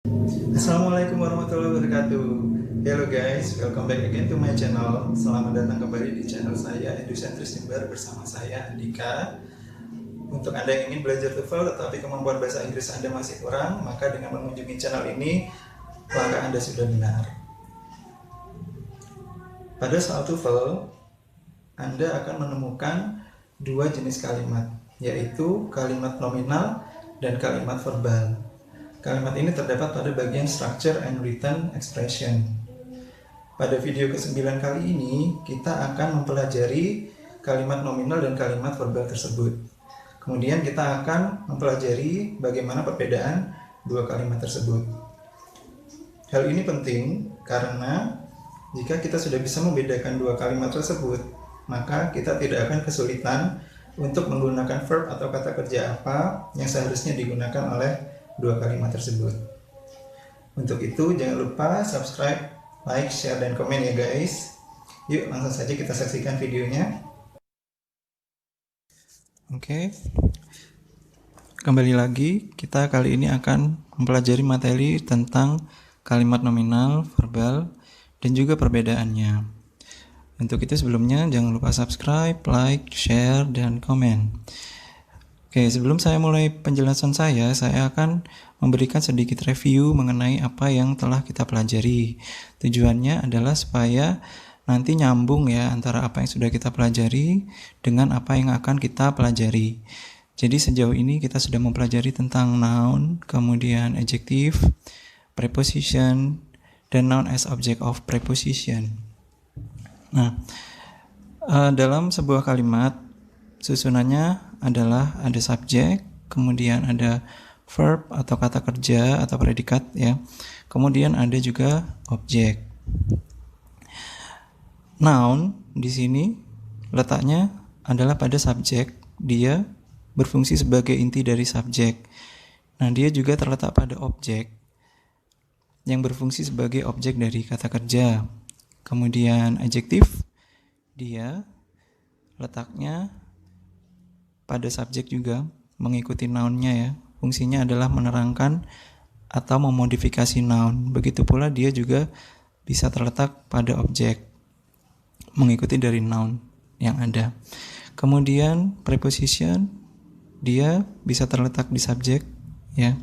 Assalamualaikum warahmatullahi wabarakatuh. Hello guys, welcome back again to my channel. Selamat datang kembali di channel saya Edusentris Jember bersama saya Andika. Untuk Anda yang ingin belajar TOEFL tetapi kemampuan bahasa Inggris Anda masih kurang, maka dengan mengunjungi channel ini langkah Anda sudah benar. Pada soal TOEFL, Anda akan menemukan dua jenis kalimat, yaitu kalimat nominal dan kalimat verbal. Kalimat ini terdapat pada bagian structure and written expression. Pada video ke-9 kali ini, kita akan mempelajari kalimat nominal dan kalimat verbal tersebut. Kemudian kita akan mempelajari bagaimana perbedaan dua kalimat tersebut. Hal ini penting karena jika kita sudah bisa membedakan dua kalimat tersebut, maka kita tidak akan kesulitan untuk menggunakan verb atau kata kerja apa yang seharusnya digunakan oleh dua kalimat tersebut. Untuk itu jangan lupa subscribe, like, share, dan komen ya guys. Yuk langsung saja kita saksikan videonya. Oke, kembali lagi, kita kali ini akan mempelajari materi tentang kalimat nominal, verbal, dan juga perbedaannya. Untuk itu sebelumnya jangan lupa subscribe, like, share, dan komen. Oke, sebelum saya mulai penjelasan saya akan memberikan sedikit review mengenai apa yang telah kita pelajari. Tujuannya adalah supaya nanti nyambung ya antara apa yang sudah kita pelajari dengan apa yang akan kita pelajari. Jadi sejauh ini kita sudah mempelajari tentang noun, kemudian adjective, preposition, dan noun as object of preposition. Nah, dalam sebuah kalimat susunannya adalah ada subjek, kemudian ada verb atau kata kerja atau predikat ya. Kemudian ada juga objek. Noun di sini letaknya adalah pada subjek, dia berfungsi sebagai inti dari subjek. Nah, dia juga terletak pada objek yang berfungsi sebagai objek dari kata kerja. Kemudian adjektif, dia letaknya pada subjek juga mengikuti nounnya ya. Fungsinya adalah menerangkan atau memodifikasi noun. Begitu pula dia juga bisa terletak pada objek mengikuti dari noun yang ada. Kemudian preposition, dia bisa terletak di subjek ya,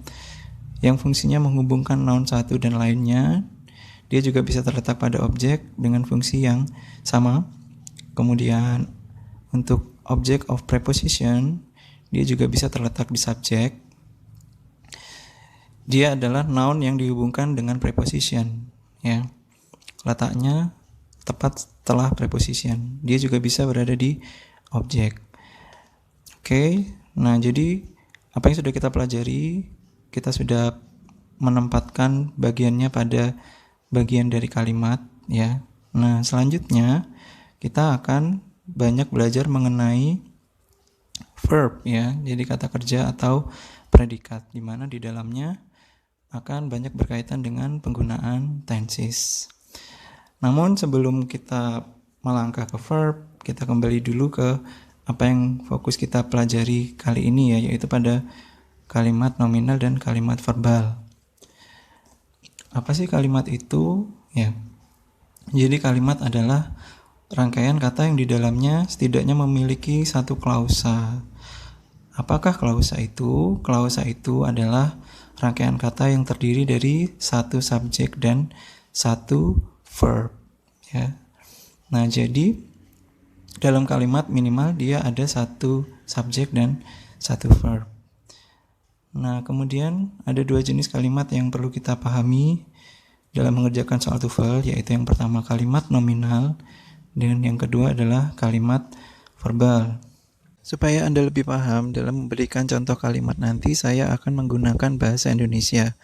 yang fungsinya menghubungkan noun satu dan lainnya. Dia juga bisa terletak pada objek dengan fungsi yang sama. Kemudian untuk object of preposition, dia juga bisa terletak di subjek. Dia adalah noun yang dihubungkan dengan preposition ya. Letaknya tepat setelah preposition. Dia juga bisa berada di objek. Oke, nah jadi apa yang sudah kita pelajari, kita sudah menempatkan bagiannya pada bagian dari kalimat ya. Nah, selanjutnya kita akan banyak belajar mengenai verb ya, jadi kata kerja atau predikat, di mana di dalamnya akan banyak berkaitan dengan penggunaan tenses. Namun sebelum kita melangkah ke verb, kita kembali dulu ke apa yang fokus kita pelajari kali ini ya, yaitu pada kalimat nominal dan kalimat verbal. Apa sih kalimat itu? Ya, jadi kalimat adalah rangkaian kata yang di dalamnya setidaknya memiliki satu klausa. Apakah klausa itu? Klausa itu adalah rangkaian kata yang terdiri dari satu subjek dan satu verb. Ya. Nah, jadi dalam kalimat minimal dia ada satu subjek dan satu verb. Nah, kemudian ada dua jenis kalimat yang perlu kita pahami dalam mengerjakan soal TOEFL, yaitu yang pertama kalimat nominal dan yang kedua adalah kalimat verbal. Supaya Anda lebih paham dalam memberikan contoh kalimat nanti, saya akan menggunakan bahasa Indonesia.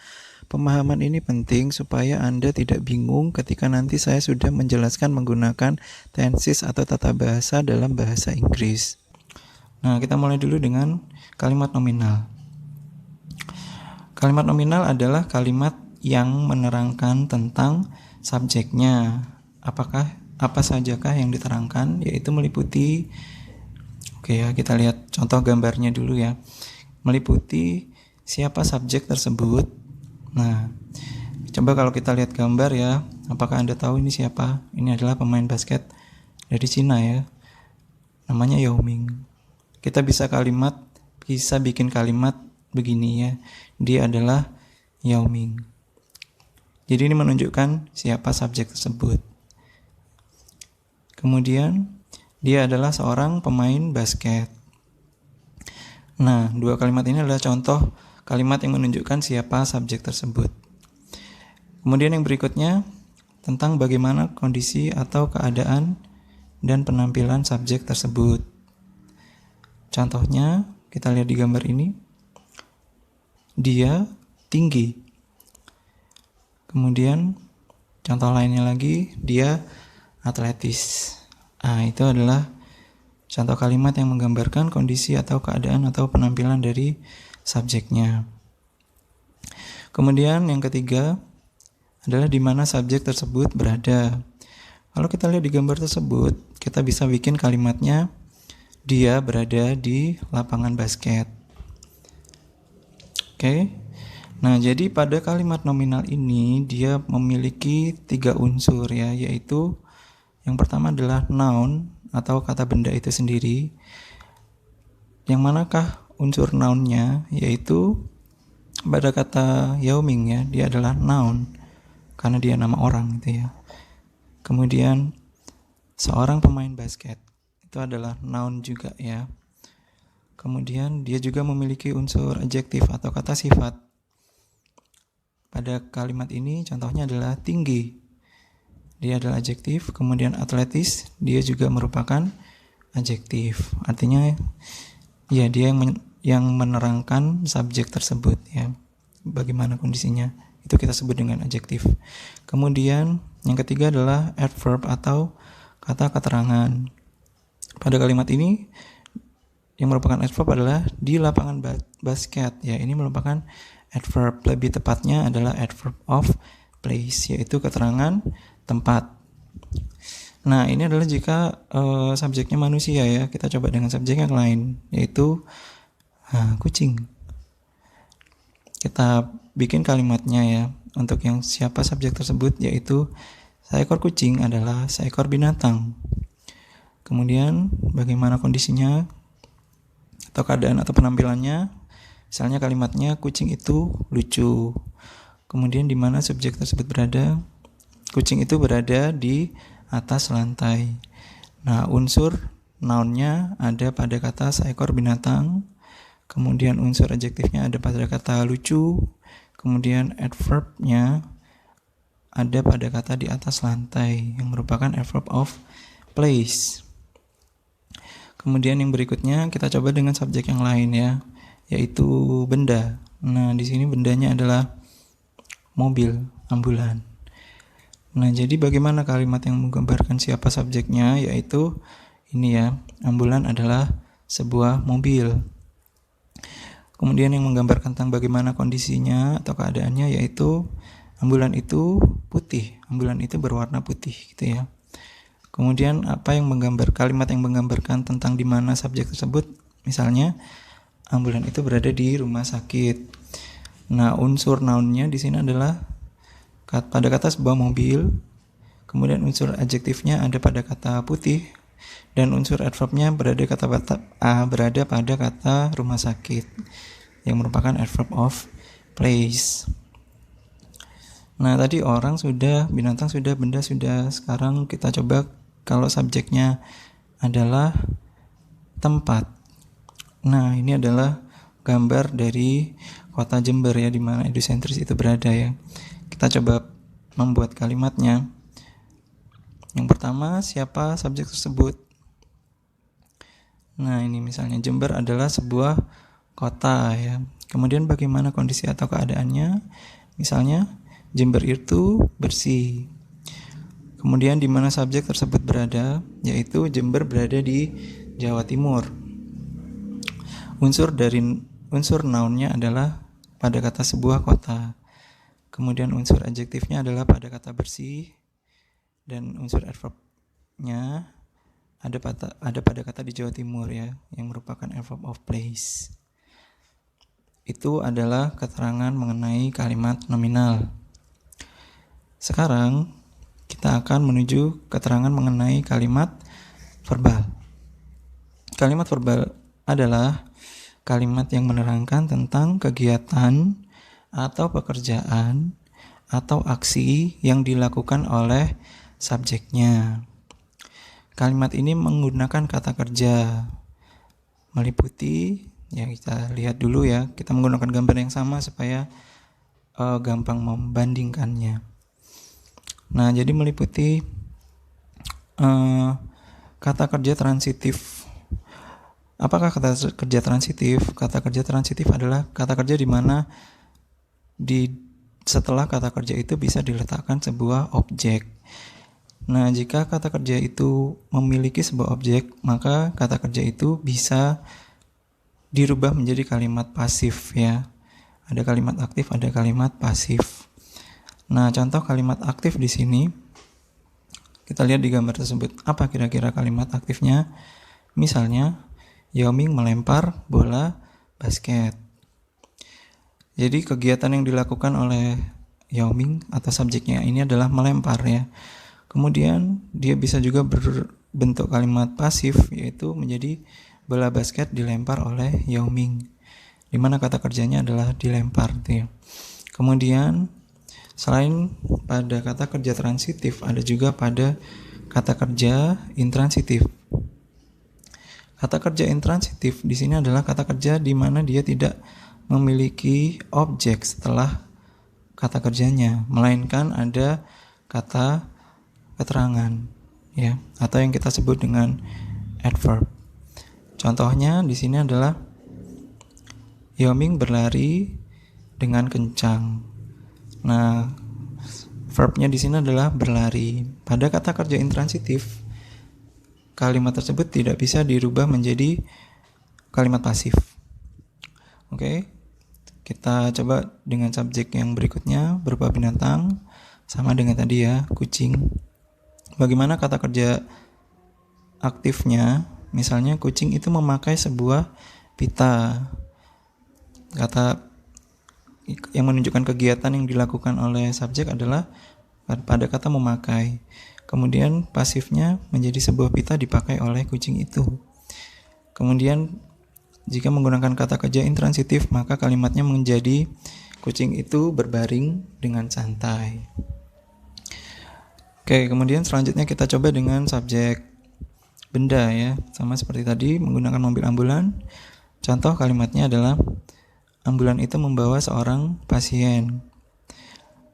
Pemahaman ini penting supaya Anda tidak bingung ketika nanti saya sudah menjelaskan menggunakan tenses atau tata bahasa dalam bahasa Inggris. Nah, kita mulai dulu dengan kalimat nominal. Kalimat nominal adalah kalimat yang menerangkan tentang subjeknya. Apa sajakah yang diterangkan, yaitu meliputi, oke ya, kita lihat contoh gambarnya dulu ya. Meliputi siapa subjek tersebut. Nah, Coba kalau kita lihat gambar ya, apakah Anda tahu ini siapa? Ini adalah pemain basket dari Cina ya, namanya Yao Ming. Kita bisa bikin kalimat begini ya, dia adalah Yao Ming. Jadi ini menunjukkan siapa subjek tersebut. Kemudian dia adalah seorang pemain basket. Nah, dua kalimat ini adalah contoh kalimat yang menunjukkan siapa subjek tersebut. Kemudian yang berikutnya tentang bagaimana kondisi atau keadaan dan penampilan subjek tersebut. Contohnya kita lihat di gambar ini. Dia tinggi. Kemudian contoh lainnya lagi, dia atletis. Itu adalah contoh kalimat yang menggambarkan kondisi atau keadaan atau penampilan dari subjeknya. Kemudian yang ketiga adalah di mana subjek tersebut berada. Kalau kita lihat di gambar tersebut, kita bisa bikin kalimatnya dia berada di lapangan basket. Oke. Nah, jadi pada kalimat nominal ini dia memiliki 3 unsur ya, yaitu yang pertama adalah noun atau kata benda itu sendiri. Yang manakah unsur nounnya? Yaitu pada kata Yao Ming ya, dia adalah noun karena dia nama orang gitu ya. Kemudian seorang pemain basket itu adalah noun juga ya. Kemudian dia juga memiliki unsur adjektif atau kata sifat. Pada kalimat ini contohnya adalah tinggi. Dia adalah adjektif. Kemudian atletis, dia juga merupakan adjektif. Artinya ya dia yang menerangkan subjek tersebut ya. Bagaimana kondisinya, itu kita sebut dengan adjektif. Kemudian yang ketiga adalah adverb atau kata keterangan. Pada kalimat ini yang merupakan adverb adalah di lapangan basket ya. Ini merupakan adverb, lebih tepatnya adalah adverb of place, yaitu keterangan tempat. Nah, ini adalah jika subjeknya manusia ya. Kita coba dengan subjek yang lain, yaitu kucing. Kita bikin kalimatnya ya. Untuk yang siapa subjek tersebut, yaitu seekor kucing adalah seekor binatang. Kemudian bagaimana kondisinya atau keadaan atau penampilannya? Misalnya kalimatnya kucing itu lucu. Kemudian di mana subjek tersebut berada? Kucing itu berada di atas lantai. Nah, unsur nounnya ada pada kata seekor binatang. Kemudian unsur adjektifnya ada pada kata lucu. Kemudian adverbnya ada pada kata di atas lantai yang merupakan adverb of place. Kemudian yang berikutnya kita coba dengan subjek yang lain ya, yaitu benda. Nah, di sini bendanya adalah mobil, ambulan. Nah, jadi bagaimana kalimat yang menggambarkan siapa subjeknya, yaitu ini ya, ambulan adalah sebuah mobil. Kemudian yang menggambarkan tentang bagaimana kondisinya atau keadaannya, yaitu ambulan itu putih, ambulan itu berwarna putih gitu ya. Kemudian kalimat yang menggambarkan tentang di mana subjek tersebut, misalnya ambulan itu berada di rumah sakit. Nah, unsur nounnya di sini adalah pada kata sebuah mobil. Kemudian unsur adjektifnya ada pada kata putih, dan unsur adverbnya berada pada kata rumah sakit yang merupakan adverb of place. Nah, tadi orang sudah, binatang sudah, benda sudah. Sekarang kita coba kalau subjeknya adalah tempat. Nah, ini adalah gambar dari kota Jember ya, di mana edusentris itu berada ya. Kita coba membuat kalimatnya. Yang pertama, siapa subjek tersebut? Nah, ini misalnya Jember adalah sebuah kota ya. Kemudian bagaimana kondisi atau keadaannya? Misalnya Jember itu bersih. Kemudian di mana subjek tersebut berada, yaitu Jember berada di Jawa Timur. Unsur nounnya adalah pada kata sebuah kota. Kemudian unsur adjektifnya adalah pada kata bersih, dan unsur adverbnya ada pada kata di Jawa Timur ya, yang merupakan adverb of place. Itu adalah keterangan mengenai kalimat nominal. Sekarang kita akan menuju keterangan mengenai kalimat verbal. Kalimat verbal adalah kalimat yang menerangkan tentang kegiatan atau pekerjaan atau aksi yang dilakukan oleh subjeknya. Kalimat ini menggunakan kata kerja meliputi, ya kita lihat dulu ya, kita menggunakan gambar yang sama supaya gampang membandingkannya. Nah, jadi meliputi kata kerja transitif. Apakah kata kerja transitif? Kata kerja transitif adalah kata kerja di mana setelah kata kerja itu bisa diletakkan sebuah objek. Nah, jika kata kerja itu memiliki sebuah objek, maka kata kerja itu bisa dirubah menjadi kalimat pasif ya. Ada kalimat aktif, ada kalimat pasif. Nah, contoh kalimat aktif di sini kita lihat di gambar tersebut. Apa kira-kira kalimat aktifnya? Misalnya, Yao Ming melempar bola basket. Jadi kegiatan yang dilakukan oleh Yao Ming atau subjeknya ini adalah melempar ya. Kemudian dia bisa juga berbentuk kalimat pasif, yaitu menjadi bola basket dilempar oleh Yao Ming, di mana kata kerjanya adalah dilempar ya. Kemudian selain pada kata kerja transitif, ada juga pada kata kerja intransitif. Kata kerja intransitif di sini adalah kata kerja di mana dia tidak memiliki objek setelah kata kerjanya, melainkan ada kata keterangan ya, atau yang kita sebut dengan adverb. Contohnya di sini adalah Yao Ming berlari dengan kencang. Nah, verbnya di sini adalah berlari. Pada kata kerja intransitif, kalimat tersebut tidak bisa dirubah menjadi kalimat pasif. Oke, kita coba dengan subjek yang berikutnya berupa binatang, sama dengan tadi ya, kucing. Bagaimana kata kerja aktifnya? Misalnya kucing itu memakai sebuah pita. Kata yang menunjukkan kegiatan yang dilakukan oleh subjek adalah pada kata memakai. Kemudian pasifnya menjadi sebuah pita dipakai oleh kucing itu. Kemudian jika menggunakan kata kerja intransitif, maka kalimatnya menjadi kucing itu berbaring dengan santai. Oke, kemudian selanjutnya kita coba dengan subjek benda ya. Sama seperti tadi menggunakan mobil ambulan. Contoh kalimatnya adalah ambulan itu membawa seorang pasien.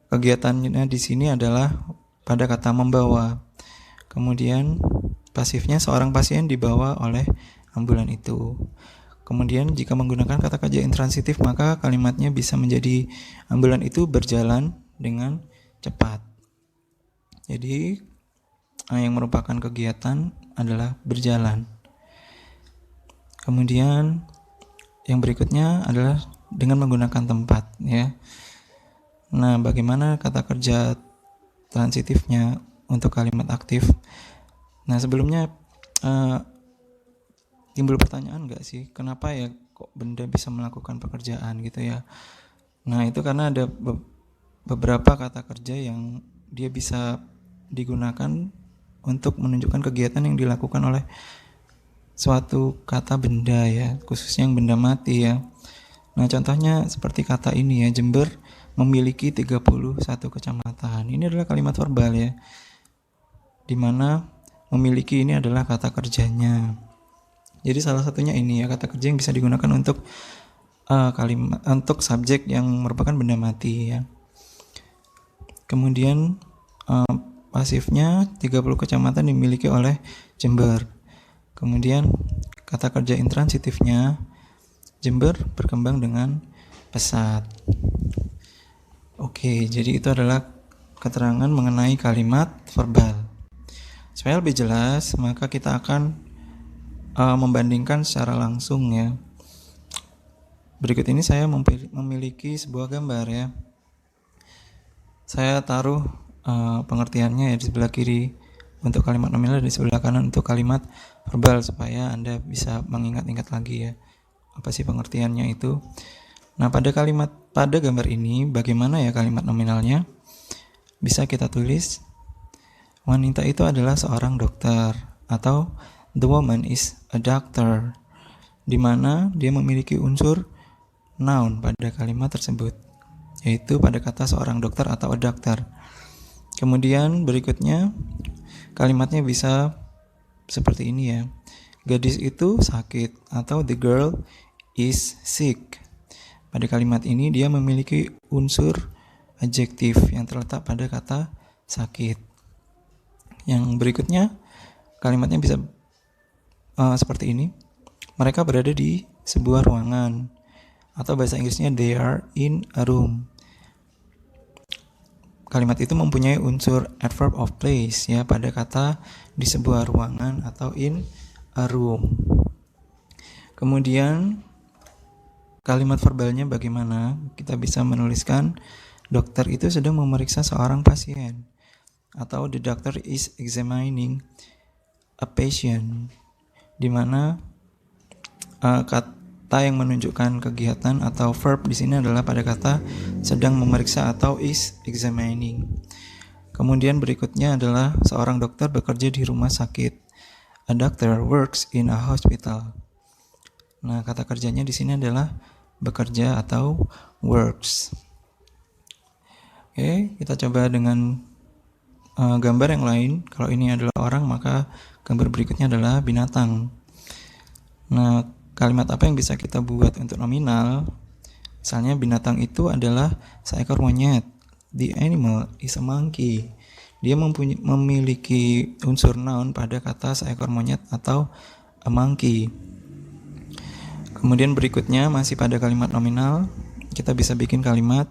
Kegiatannya di sini adalah pada kata membawa. Kemudian pasifnya seorang pasien dibawa oleh ambulan itu. Kemudian jika menggunakan kata kerja intransitif, maka kalimatnya bisa menjadi ambulan itu berjalan dengan cepat. Jadi yang merupakan kegiatan adalah berjalan. Kemudian yang berikutnya adalah dengan menggunakan tempat ya. Nah, bagaimana kata kerja transitifnya untuk kalimat aktif? Nah, sebelumnya timbul pertanyaan enggak sih, kenapa ya kok benda bisa melakukan pekerjaan gitu ya? Nah, itu karena ada beberapa kata kerja yang dia bisa digunakan untuk menunjukkan kegiatan yang dilakukan oleh suatu kata benda ya, khususnya yang benda mati ya. Nah, contohnya seperti kata ini ya, Jember memiliki 31 kecamatan. Ini adalah kalimat verbal ya, dimana memiliki ini adalah kata kerjanya. Jadi salah satunya ini ya, kata kerja yang bisa digunakan untuk kalimat untuk subjek yang merupakan benda mati ya. Kemudian pasifnya 30 kecamatan dimiliki oleh Jember. Kemudian kata kerja intransitifnya, Jember berkembang dengan pesat. Oke, jadi itu adalah keterangan mengenai kalimat verbal. Supaya lebih jelas, maka kita akan membandingkan secara langsung ya. Berikut ini saya memiliki sebuah gambar ya. Saya taruh pengertiannya ya di sebelah kiri untuk kalimat nominal dan di sebelah kanan untuk kalimat verbal supaya Anda bisa mengingat-ingat lagi ya apa sih pengertiannya itu. Nah, pada gambar ini bagaimana ya kalimat nominalnya? bisa kita tulis wanita itu adalah seorang dokter, atau the woman is a doctor, di mana dia memiliki unsur noun pada kalimat tersebut, yaitu pada kata seorang dokter atau a doctor. Kemudian berikutnya kalimatnya bisa seperti ini ya. Gadis itu sakit, atau the girl is sick. Pada kalimat ini dia memiliki unsur adjektif yang terletak pada kata sakit. Yang berikutnya kalimatnya bisa seperti ini. Mereka berada di sebuah ruangan, atau bahasa Inggrisnya they are in a room. Kalimat itu mempunyai unsur adverb of place ya pada kata di sebuah ruangan atau in a room. Kemudian kalimat verbalnya bagaimana? Kita bisa menuliskan dokter itu sedang memeriksa seorang pasien, atau the doctor is examining a patient, di mana kata yang menunjukkan kegiatan atau verb di sini adalah pada kata sedang memeriksa atau is examining. Kemudian berikutnya adalah seorang dokter bekerja di rumah sakit. A doctor works in a hospital. Nah, kata kerjanya di sini adalah bekerja atau works. Oke, kita coba dengan gambar yang lain. Kalau ini adalah orang, maka gambar berikutnya adalah binatang. Nah, kalimat apa yang bisa kita buat untuk nominal? Misalnya binatang itu adalah seekor monyet. The animal is a monkey. Dia memiliki unsur noun pada kata seekor monyet atau a monkey. Kemudian berikutnya masih pada kalimat nominal, kita bisa bikin kalimat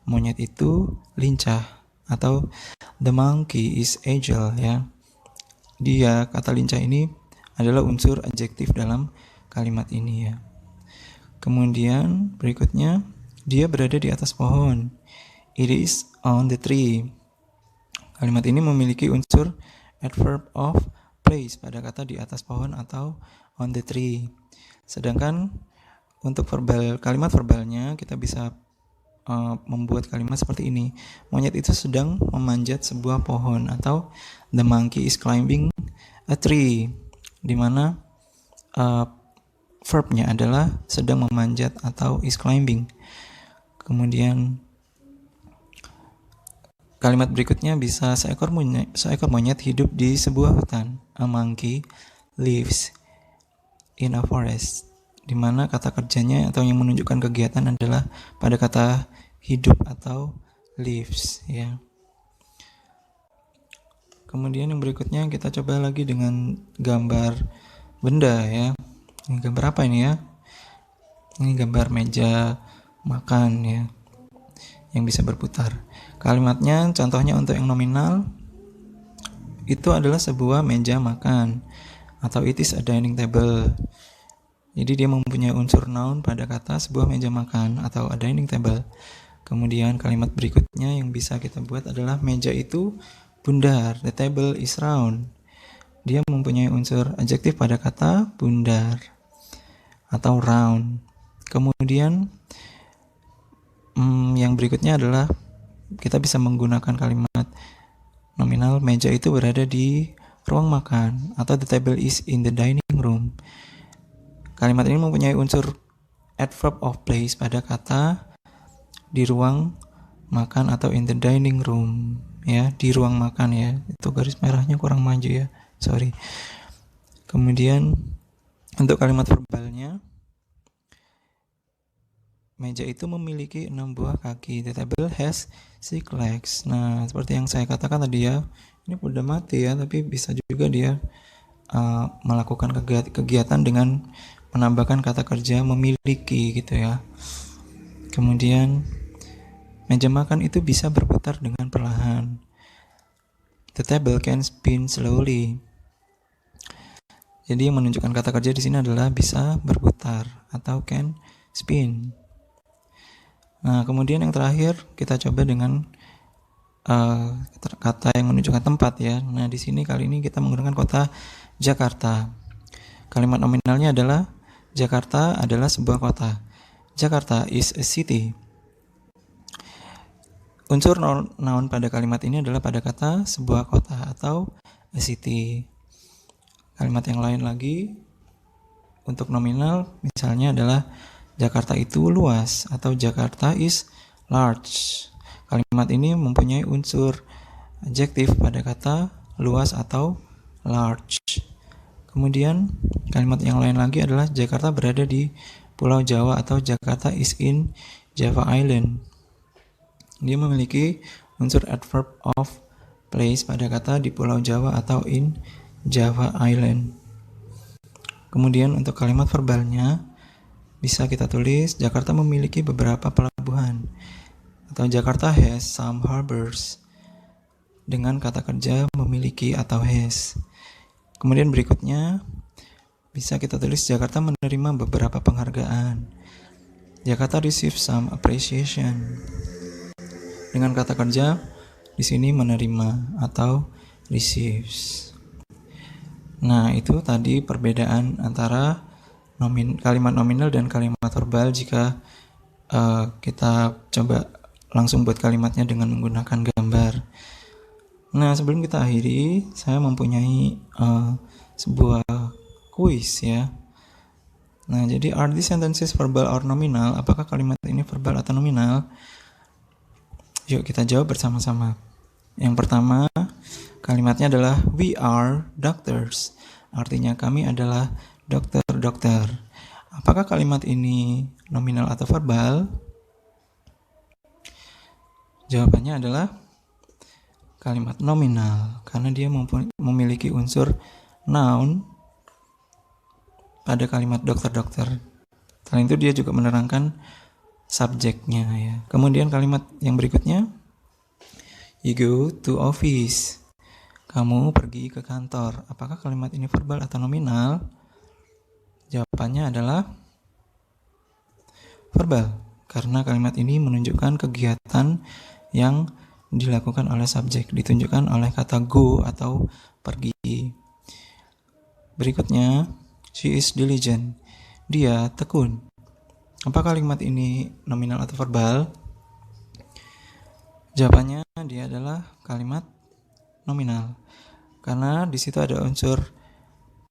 monyet itu lincah, atau the monkey is agile ya. Dia, kata lincah ini adalah unsur adjektif dalam kalimat ini ya. Kemudian berikutnya, dia berada di atas pohon. It is on the tree. Kalimat ini memiliki unsur adverb of place pada kata di atas pohon atau on the tree. Sedangkan untuk kalimat verbalnya kita bisa membuat kalimat seperti ini. Monyet itu sedang memanjat sebuah pohon, atau the monkey is climbing a tree, di mana verbnya adalah sedang memanjat atau is climbing. Kemudian kalimat berikutnya bisa seekor monyet hidup di sebuah hutan. A monkey lives in a forest, di mana kata kerjanya atau yang menunjukkan kegiatan adalah pada kata hidup atau lives ya. Kemudian yang berikutnya kita coba lagi dengan gambar benda ya. Ini gambar apa ini ya? Ini gambar meja makan ya, yang bisa berputar. Kalimatnya contohnya untuk yang nominal itu adalah sebuah meja makan, atau it is a dining table. Jadi dia mempunyai unsur noun pada kata sebuah meja makan atau a dining table. Kemudian kalimat berikutnya yang bisa kita buat adalah meja itu bundar, the table is round. Dia mempunyai unsur adjektif pada kata bundar atau round. Kemudian yang berikutnya adalah kita bisa menggunakan kalimat nominal meja itu berada di ruang makan, atau the table is in the dining room. Kalimat ini mempunyai unsur adverb of place pada kata di ruang makan atau in the dining room ya, di ruang makan ya. Itu garis merahnya kurang maju ya, sorry. Kemudian untuk kalimat verbalnya, meja itu memiliki 6 buah kaki. The table has 6 legs. Nah, seperti yang saya katakan tadi ya, ini udah mati ya, tapi bisa juga dia melakukan kegiatan dengan menambahkan kata kerja memiliki gitu ya. Kemudian meja makan itu bisa berputar dengan perlahan. The table can spin slowly. Jadi yang menunjukkan kata kerja di sini adalah bisa berputar atau can spin. Nah, kemudian yang terakhir kita coba dengan kata yang menunjukkan tempat ya. Nah, di sini kali ini kita menggunakan kota Jakarta. Kalimat nominalnya adalah Jakarta adalah sebuah kota. Jakarta is a city. Unsur noun pada kalimat ini adalah pada kata sebuah kota atau a city. Kalimat yang lain lagi untuk nominal misalnya adalah Jakarta itu luas atau Jakarta is large. Kalimat ini mempunyai unsur adjektif pada kata luas atau large. Kemudian kalimat yang lain lagi adalah Jakarta berada di Pulau Jawa atau Jakarta is in Java Island. Dia memiliki unsur adverb of place pada kata di Pulau Jawa atau in Java Island. Kemudian untuk kalimat verbalnya bisa kita tulis Jakarta memiliki beberapa pelabuhan atau Jakarta has some harbors dengan kata kerja memiliki atau has. Kemudian berikutnya bisa kita tulis Jakarta menerima beberapa penghargaan. Jakarta receives some appreciation. Dengan kata kerja di sini menerima atau receives. Nah, itu tadi perbedaan antara kalimat nominal dan kalimat verbal. Jika kita coba langsung buat kalimatnya dengan menggunakan gambar. Nah, sebelum kita akhiri, saya mempunyai sebuah kuis ya. Nah, jadi are these sentences verbal or nominal? Apakah kalimat ini verbal atau nominal? Yuk kita jawab bersama-sama. Yang pertama, kalimatnya adalah we are doctors. Artinya kami adalah dokter-dokter. Apakah kalimat ini nominal atau verbal? Jawabannya adalah kalimat nominal karena dia memiliki unsur noun pada kalimat dokter-dokter. Selain itu dia juga menerangkan subjeknya ya. Kemudian kalimat yang berikutnya, you go to office. Kamu pergi ke kantor. Apakah kalimat ini verbal atau nominal? Jawabannya adalah verbal karena kalimat ini menunjukkan kegiatan yang dilakukan oleh subjek, ditunjukkan oleh kata go atau pergi. Berikutnya, she is diligent. Dia tekun. Apa kalimat ini nominal atau verbal? Jawabannya dia adalah kalimat nominal. Karena di situ ada unsur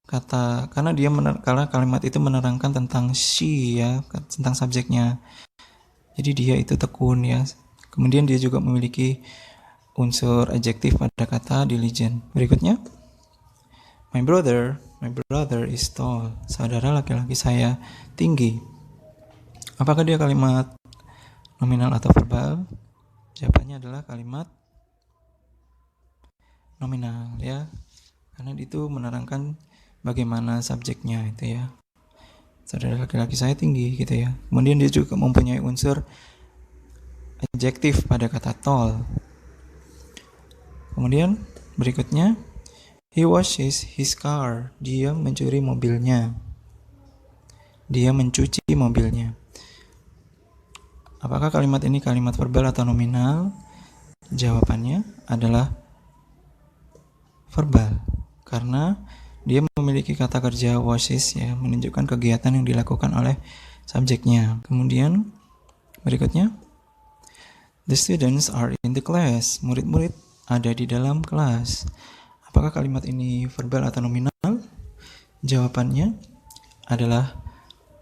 kata, karena kalimat itu menerangkan tentang she ya, tentang subjeknya. Jadi dia itu tekun ya. Kemudian dia juga memiliki unsur adjektif pada kata diligent. Berikutnya, my brother is tall. Saudara laki-laki saya tinggi. Apakah dia kalimat nominal atau verbal? Jawabannya adalah kalimat nominal ya. Karena itu menerangkan bagaimana subjeknya itu ya. Saudara laki-laki saya tinggi gitu ya. Kemudian dia juga mempunyai unsur adjektif pada kata tall. Kemudian berikutnya, he washes his car. Dia mencuri mobilnya. Dia mencuci mobilnya. Apakah kalimat ini kalimat verbal atau nominal? Jawabannya adalah verbal. Karena dia memiliki kata kerja washes ya, menunjukkan kegiatan yang dilakukan oleh subjeknya. Kemudian berikutnya, the students are in the class. Murid-murid ada di dalam kelas. Apakah kalimat ini verbal atau nominal? Jawabannya adalah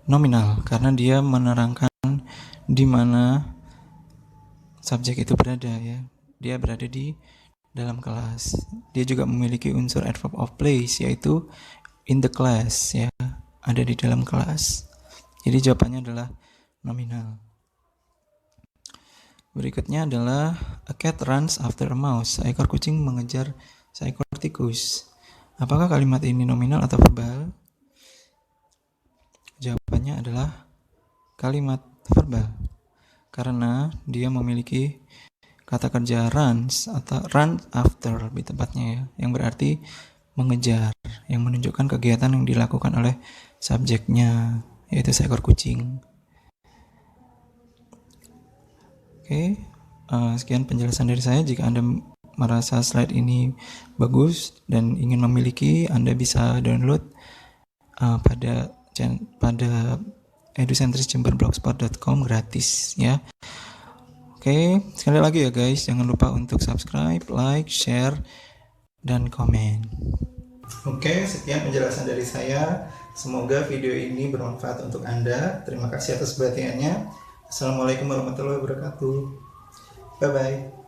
nominal karena dia menerangkan di mana subjek itu berada ya. Dia berada di dalam kelas. Dia juga memiliki unsur adverb of place yaitu in the class ya, ada di dalam kelas. Jadi jawabannya adalah nominal. Berikutnya adalah a cat runs after a mouse. Seekor kucing mengejar seekor tikus. Apakah kalimat ini nominal atau verbal? Jawabannya adalah kalimat verbal karena dia memiliki kata kerja runs atau run after lebih tepatnya ya, yang berarti mengejar, yang menunjukkan kegiatan yang dilakukan oleh subjeknya yaitu seekor kucing. Oke, sekian penjelasan dari saya. Jika Anda merasa slide ini bagus dan ingin memiliki, Anda bisa download pada edusentrisjemberblogspot.com gratis ya. Oke, sekali lagi ya guys, jangan lupa untuk subscribe, like, share, dan komen. Oke, sekian penjelasan dari saya. Semoga video ini bermanfaat untuk Anda. Terima kasih atas perhatiannya. Assalamualaikum warahmatullahi wabarakatuh. Bye-bye.